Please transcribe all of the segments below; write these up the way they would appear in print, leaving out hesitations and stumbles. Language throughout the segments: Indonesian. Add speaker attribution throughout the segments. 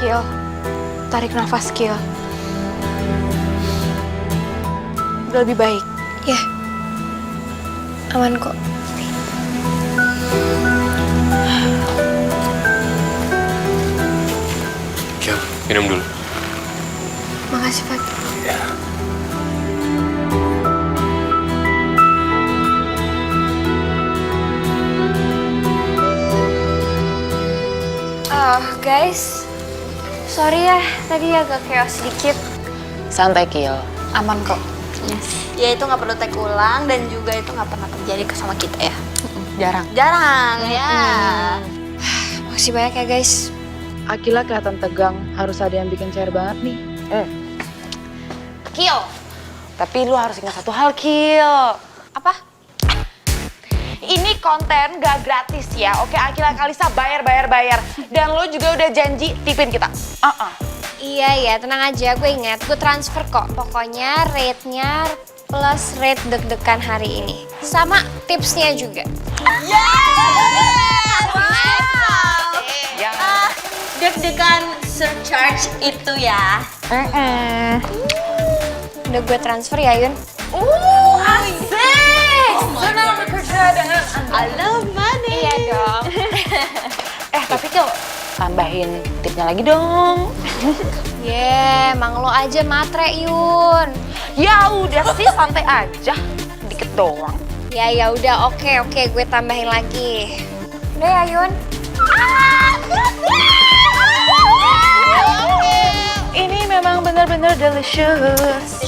Speaker 1: Kiel. Tarik nafas, Kiel. Udah lebih baik.
Speaker 2: Ya, aman kok.
Speaker 3: Kiel, minum dulu.
Speaker 2: Makasih, Fat.
Speaker 3: Ya.
Speaker 2: Guys, sorry ya, tadi agak chaos sedikit.
Speaker 1: Santai, Kiel. Aman kok.
Speaker 4: Ya itu nggak perlu take ulang dan juga itu nggak pernah terjadi sama kita ya.
Speaker 1: Jarang.
Speaker 4: Jarang ya.
Speaker 2: Makasih banyak ya, guys.
Speaker 1: Akila kelihatan tegang. Harus ada yang bikin cair banget nih.
Speaker 2: Kiel.
Speaker 1: Tapi lu harus ingat satu hal, Kiel.
Speaker 2: Apa?
Speaker 1: Ini konten gak gratis ya, oke? Akila Kalisa bayar. Dan lo juga udah janji tipin kita.
Speaker 2: Iya ya, tenang aja, gue ingat. Gue transfer kok. Pokoknya rate-nya plus rate deg-degan hari ini. Sama tipsnya juga.
Speaker 4: Deg-degan surcharge itu ya.
Speaker 2: Udah gue transfer ya, Yun.
Speaker 1: Senang bekerja dengan Anda.
Speaker 4: I love money.
Speaker 2: Iya dong.
Speaker 1: Tapi Kiel, tambahin tipnya lagi dong.
Speaker 2: Emang lo aja matre, Yun.
Speaker 1: Ya udah sih, santai aja. Dikit doang.
Speaker 2: Ya udah, oke, gue tambahin lagi. Udah ya, Yun.
Speaker 1: Ini memang benar-benar delicious.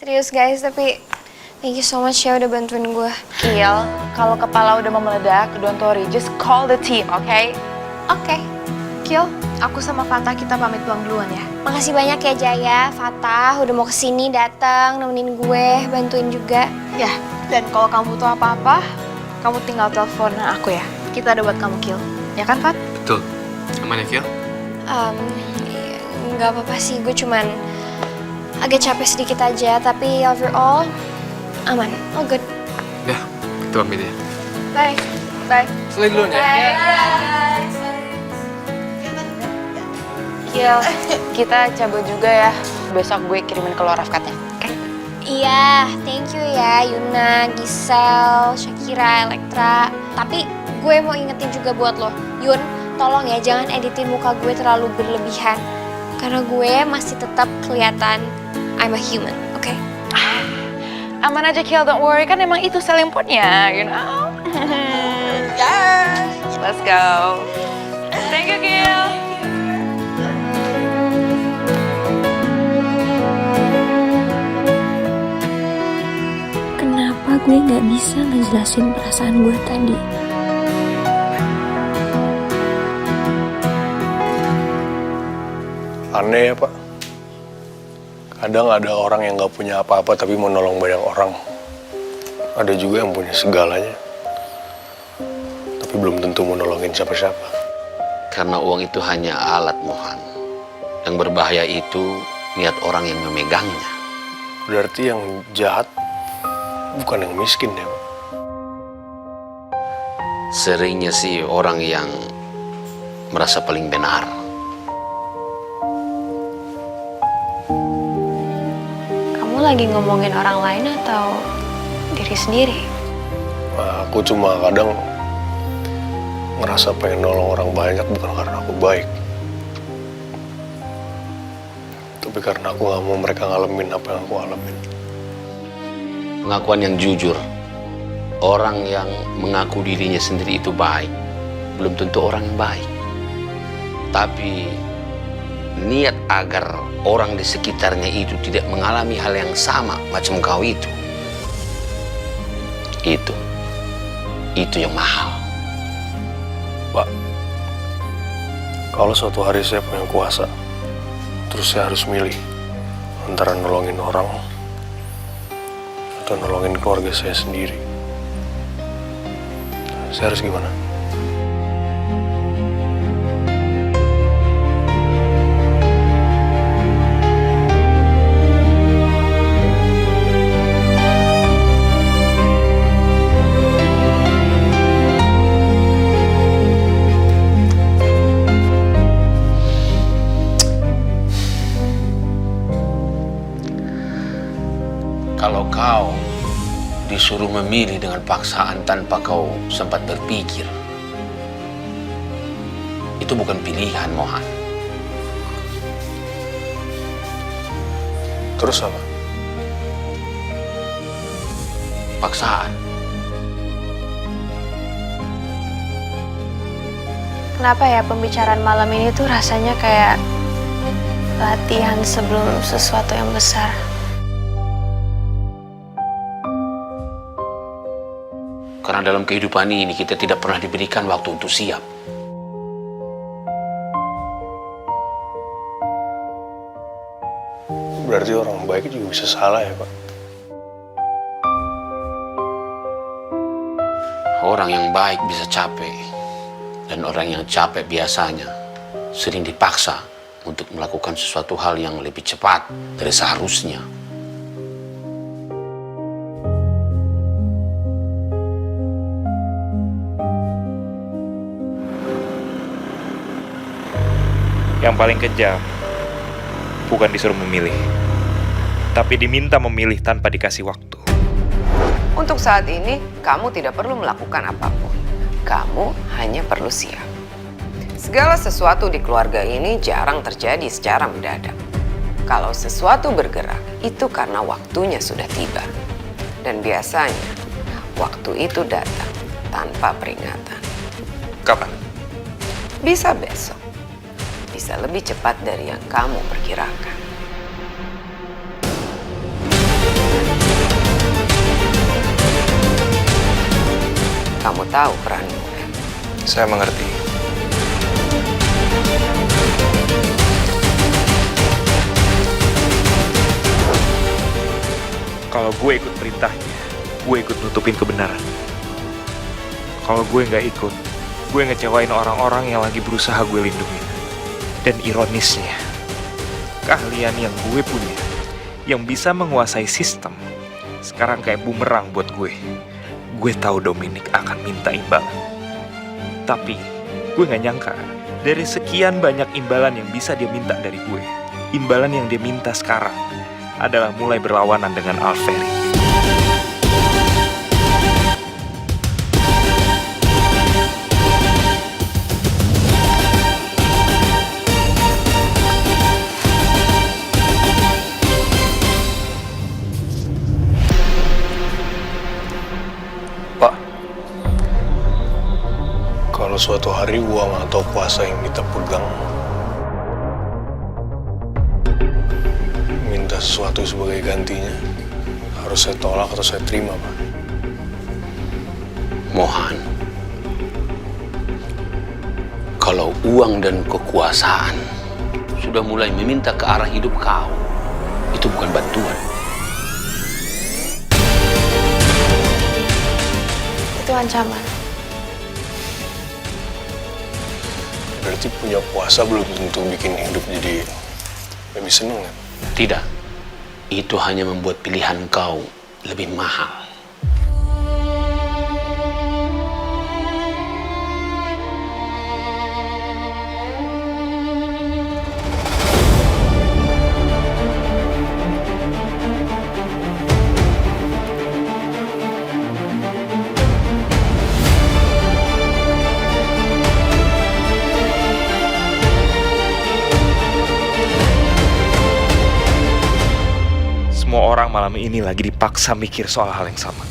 Speaker 2: Serius guys, tapi thank you so much ya udah bantuin gue.
Speaker 1: Kiel, kalau kepala udah mau meledak, don't worry, just call the team, okay?
Speaker 2: Oke.
Speaker 1: Kiel, aku sama Fata kita pamit pulang duluan ya.
Speaker 2: Makasih banyak ya Jaya, Fatah udah mau kesini datang nemenin gue, bantuin juga.
Speaker 1: Ya, dan kalau kamu butuh apa-apa, kamu tinggal telepon aku ya. Kita ada buat kamu, Kiel. Ya kan, Fat?
Speaker 3: Betul. Aman ya, Kiel?
Speaker 2: Nggak apa-apa sih, gue cuman agak capek sedikit aja, tapi overall aman, all good.
Speaker 3: Ya, kita pamit ya.
Speaker 1: Bye. Bye.
Speaker 3: Selesai dulu ya.
Speaker 1: Kiel, kita cabut juga ya. Besok gue kirimin keluar Rafkatnya, oke?
Speaker 2: Iya, thank you ya Yuna, Gisel, Shakira, Elektra. Tapi gue mau ingetin juga buat lo, Yun, tolong ya jangan editin muka gue terlalu berlebihan. Karena gue masih tetap kelihatan I'm a human, oke?
Speaker 1: Aman aja, Kiel, don't worry. Kan emang itu selling point-nya, you know? Yes! Let's go. Thank you, Kiel.
Speaker 5: Kenapa gue gak bisa ngejelasin perasaan gue tadi?
Speaker 6: Aneh ya, Pak. Kadang ada orang yang gak punya apa-apa tapi mau nolong banyak orang. Ada juga yang punya segalanya, tapi belum tentu mau nolongin siapa-siapa.
Speaker 7: Karena uang itu hanya alat, Mohan. Yang berbahaya itu niat orang yang memegangnya.
Speaker 6: Berarti yang jahat bukan yang miskin ya, Pak?
Speaker 7: Seringnya sih orang yang merasa paling benar.
Speaker 2: Kamu lagi ngomongin orang lain atau diri sendiri?
Speaker 6: Aku cuma kadang ngerasa pengen nolong orang banyak bukan karena aku baik, tapi karena aku gak mau mereka ngalamin apa yang aku alamin.
Speaker 7: Pengakuan yang jujur, orang yang mengaku dirinya sendiri itu baik, belum tentu orang yang baik. Tapi niat agar orang di sekitarnya itu tidak mengalami hal yang sama macam kau itu yang mahal.
Speaker 6: Pak, kalau suatu hari saya punya kuasa, terus saya harus milih antara nolongin orang atau nolongin keluarga saya sendiri, saya harus gimana?
Speaker 7: kau disuruh memilih dengan paksaan tanpa kau sempat berpikir, itu bukan pilihan, Mohan.
Speaker 6: Terus apa?
Speaker 7: Paksaan.
Speaker 2: Kenapa ya pembicaraan malam ini tuh rasanya kayak latihan sebelum sesuatu yang besar?
Speaker 7: Karena dalam kehidupan ini kita tidak pernah diberikan waktu untuk siap.
Speaker 6: Berarti orang baik juga bisa salah ya, Pak?
Speaker 7: Orang yang baik bisa capek, dan orang yang capek biasanya sering dipaksa untuk melakukan sesuatu hal yang lebih cepat dari seharusnya.
Speaker 8: Yang paling kejam bukan disuruh memilih, tapi diminta memilih tanpa dikasih waktu.
Speaker 9: Untuk saat ini, kamu tidak perlu melakukan apapun. Kamu hanya perlu siap. Segala sesuatu di keluarga ini jarang terjadi secara mendadak. Kalau sesuatu bergerak, itu karena waktunya sudah tiba. Dan biasanya, waktu itu datang tanpa peringatan.
Speaker 8: Kapan?
Speaker 9: Bisa besok. Bisa lebih cepat dari yang kamu perkirakan. Kamu tahu peranmu, kan?
Speaker 8: Saya mengerti. Kalau gue ikut perintahnya, gue ikut nutupin kebenaran. Kalau gue nggak ikut, gue ngecewain orang-orang yang lagi berusaha gue lindungi. Dan ironisnya, keahlian yang gue punya, yang bisa menguasai sistem, sekarang kayak bumerang buat gue. Gue tahu Dominic akan minta imbalan. Tapi, gue gak nyangka, dari sekian banyak imbalan yang bisa dia minta dari gue, imbalan yang dia minta sekarang adalah mulai berlawanan dengan Alferi.
Speaker 6: Kalau suatu hari uang atau kuasa yang kita pegang minta sesuatu sebagai gantinya, harus saya tolak atau saya terima, Pak?
Speaker 7: Mohan, kalau uang dan kekuasaan sudah mulai meminta ke arah hidup kau, itu bukan bantuan.
Speaker 2: Itu ancaman.
Speaker 6: Berarti punya kuasa belum tentu bikin hidup jadi lebih seneng, ya?
Speaker 7: Tidak, itu hanya membuat pilihan kau lebih mahal.
Speaker 8: Semua orang malam ini lagi dipaksa mikir soal hal yang sama.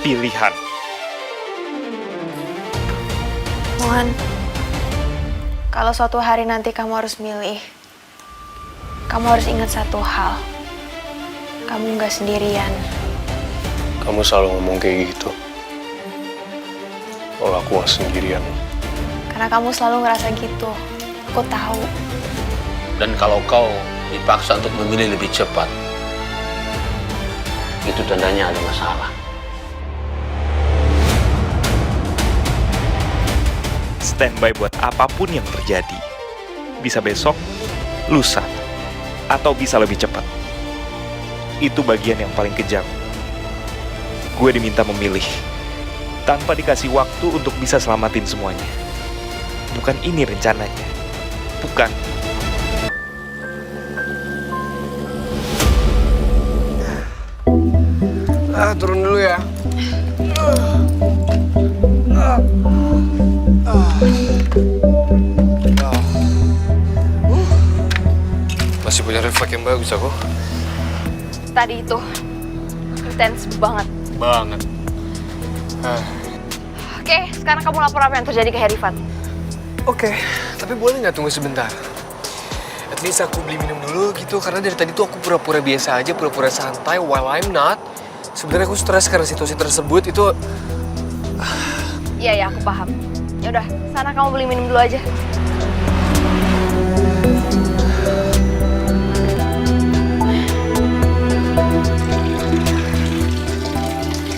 Speaker 8: Pilihan.
Speaker 2: Mohan, kalau suatu hari nanti kamu harus milih, kamu harus ingat satu hal. Kamu nggak sendirian.
Speaker 6: Kamu selalu ngomong kayak gitu. Kalau aku nggak sendirian.
Speaker 2: Karena kamu selalu ngerasa gitu. Aku tahu.
Speaker 7: Dan kalau kau dipaksa untuk memilih lebih cepat, itu tandanya ada masalah.
Speaker 8: Standby buat apapun yang terjadi. Bisa besok, lusa, atau bisa lebih cepat. Itu bagian yang paling kejam. Gue diminta memilih, tanpa dikasih waktu untuk bisa selamatin semuanya. Bukan ini rencananya. Bukan.
Speaker 6: Turun dulu ya.
Speaker 3: Masih punya refleks yang bagus aku.
Speaker 2: Tadi itu intens banget.
Speaker 3: Banget.
Speaker 2: Oke, sekarang kamu lapor apa yang terjadi ke Herifat.
Speaker 3: Oke, tapi boleh nggak tunggu sebentar? At least aku beli minum dulu gitu, karena dari tadi tuh aku pura-pura biasa aja, pura-pura santai, while I'm not. Sebenarnya aku stres karena situasi tersebut itu.
Speaker 2: Iya, aku paham. Ya udah, sana kamu beli minum dulu aja.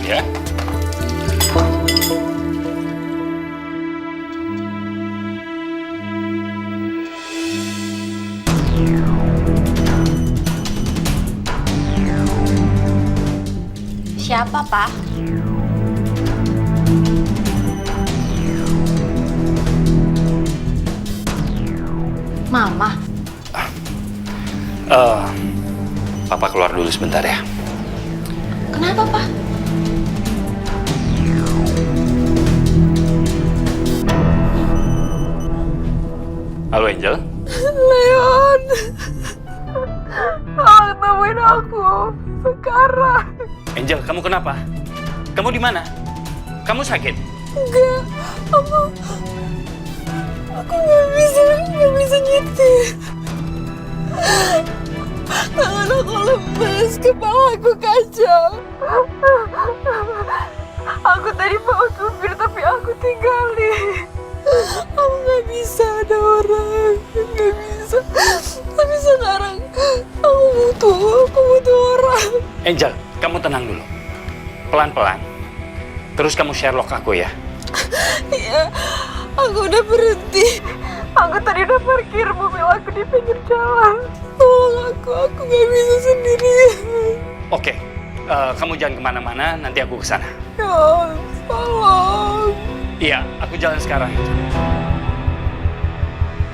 Speaker 7: Ya.
Speaker 2: Siapa, Pak? Mama.
Speaker 7: Papa keluar dulu sebentar ya.
Speaker 2: Kenapa, Pak?
Speaker 7: Halo Angel.
Speaker 1: Leon, tolong temuin aku sekarang.
Speaker 7: Angel, kamu kenapa? Kamu di mana? Kamu sakit?
Speaker 1: Enggak, aku nggak bisa nyetir. Tangan aku lemes, kepala aku kacau. Aku tadi mau supir tapi aku tinggalin. Aku nggak bisa ada orang, nggak bisa. Tapi sekarang aku butuh orang.
Speaker 7: Angel, kamu tenang dulu. Pelan-pelan. Terus kamu Sherlock aku ya.
Speaker 1: Iya, aku udah berhenti. Aku tadi udah parkir mobil aku di pinggir jalan. Tolong aku nggak bisa sendirian.
Speaker 7: Oke, kamu jangan kemana-mana, nanti aku kesana.
Speaker 1: Ya, tolong.
Speaker 7: Iya, aku jalan sekarang.